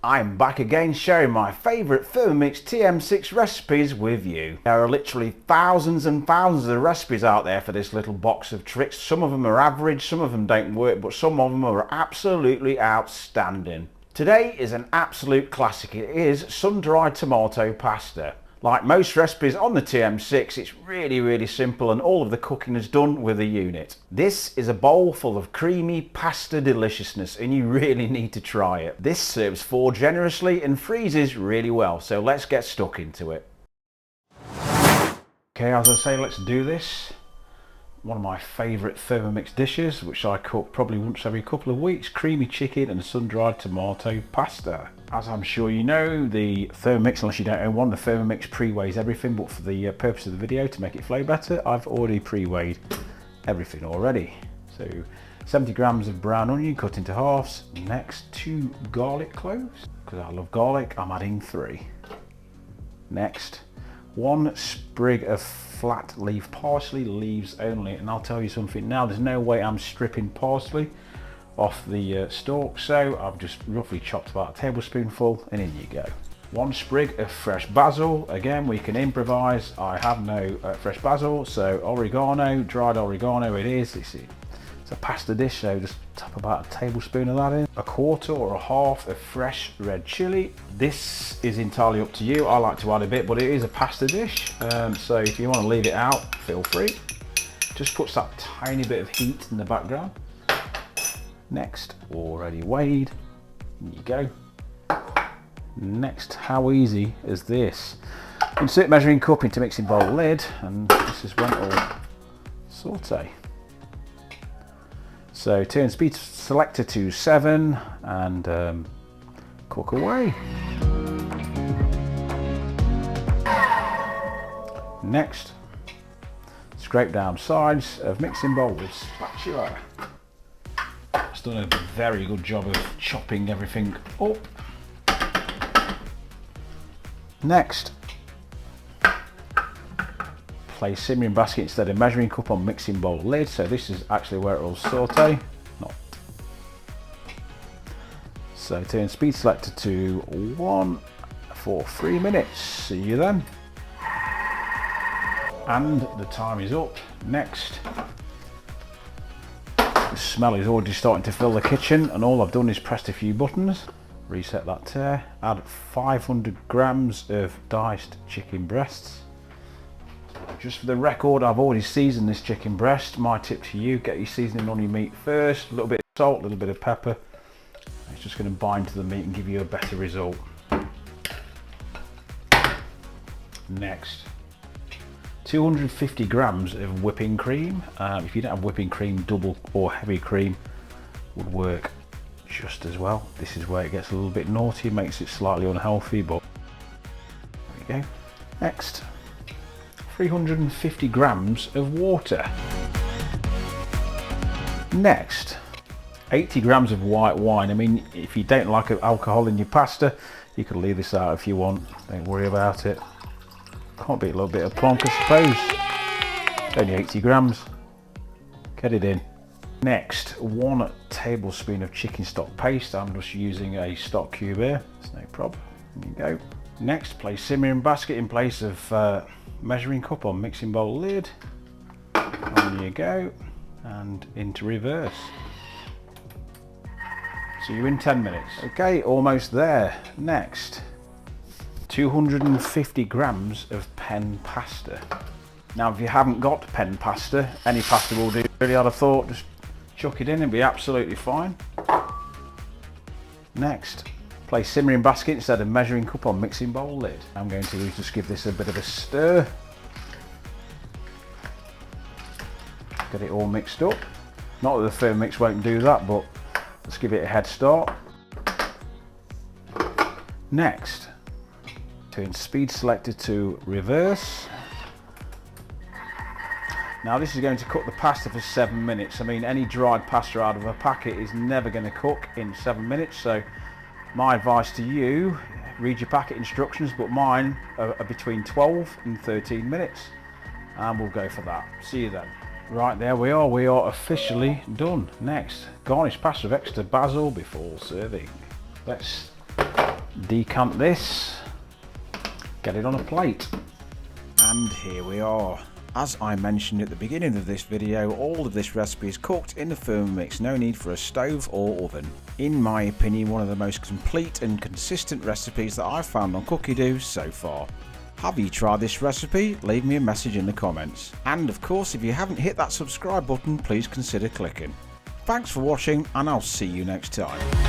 I'm back again sharing my favourite Thermomix TM6 recipes with you. There are literally thousands and thousands of recipes out there for this little box of tricks. Some of them are average, some of them don't work, but some of them are absolutely outstanding. Today is an absolute classic. It is sun-dried tomato pasta. Like most recipes on the TM6, it's really simple and all of the cooking is done with a unit. This is a bowl full of creamy pasta deliciousness and you really need to try it. This serves 4 generously and freezes really well, so let's get stuck into it. Okay, as I say, let's do this. One of my favourite Thermomix dishes, which I cook probably once every couple of weeks, creamy chicken and sun-dried tomato pasta. As I'm sure you know, the Thermomix, unless you don't own one, the Thermomix pre-weighs everything, but for the purpose of the video, to make it flow better, I've already pre-weighed everything already. So 70 grams of brown onion cut into halves. Next, 2 garlic cloves, because I love garlic, I'm adding 3. Next, 1 sprig of flat leaf parsley, leaves only, and I'll tell you something now, there's no way I'm stripping parsley off the stalk, so I've just roughly chopped about a tablespoonful and in you go. 1 sprig of fresh basil, again we can improvise, I have no fresh basil, so oregano, dried oregano it is. It's a pasta dish, so just tap about a tablespoon of that in. 1/4 or 1/2 of fresh red chilli. This is entirely up to you, I like to add a bit, but it is a pasta dish, so if you want to leave it out, feel free. Just puts that tiny bit of heat in the background. Next, already weighed, there you go. Next, how easy is this? Insert measuring cup into mixing bowl lid, and this is when it will saute. So turn speed selector to 7 and cook away. Next, scrape down sides of mixing bowl with spatula. It's done a very good job of chopping everything up. Next, place simmering basket instead of measuring cup on mixing bowl lid, so this is actually where it will saute. So turn speed selector to 1 for 3 minutes. See you then. And the time is up. Next, the smell is already starting to fill the kitchen, and all I've done is pressed a few buttons. Reset that tear. Add 500 grams of diced chicken breasts. Just for the record, I've already seasoned this chicken breast. My tip to you, get your seasoning on your meat first. A little bit of salt, a little bit of pepper. It's just going to bind to the meat and give you a better result. Next, 250 grams of whipping cream. If you don't have whipping cream, double or heavy cream would work just as well. This is where it gets a little bit naughty, makes it slightly unhealthy, but there we go. Next, 350 grams of water. Next, 80 grams of white wine. I mean, if you don't like alcohol in your pasta, you could leave this out if you want, don't worry about it. Can't beat a little bit of plonk, I suppose. Only 80 grams. Get it in. Next, 1 tablespoon of chicken stock paste. I'm just using a stock cube here, it's no problem. There you go. Next, place simmering basket in place of measuring cup on mixing bowl lid. On you go, and into reverse. See you in 10 minutes. Okay, almost there. Next, 250 grams of pen pasta. Now, if you haven't got pen pasta, any pasta will do. Really, I'd have thought, just chuck it in and be absolutely fine. Next, place simmering basket instead of measuring cup on mixing bowl lid. I'm going to just give this a bit of a stir. Get it all mixed up. Not that the Thermomix won't do that, but let's give it a head start. Next, turn speed selector to reverse. Now this is going to cook the pasta for 7 minutes. I mean, any dried pasta out of a packet is never going to cook in 7 minutes, so my advice to you, read your packet instructions, but mine are between 12 and 13 minutes, and we'll go for that. See you then. Right, there we are officially done. Next, garnish pasta with extra basil before serving. Let's decant this, get it on a plate, and here we are. As I mentioned at the beginning of this video, all of this recipe is cooked in the Thermomix, no need for a stove or oven. In my opinion, one of the most complete and consistent recipes that I've found on Cookidoo so far. Have you tried this recipe? Leave me a message in the comments. And of course, if you haven't hit that subscribe button, please consider clicking. Thanks for watching, and I'll see you next time.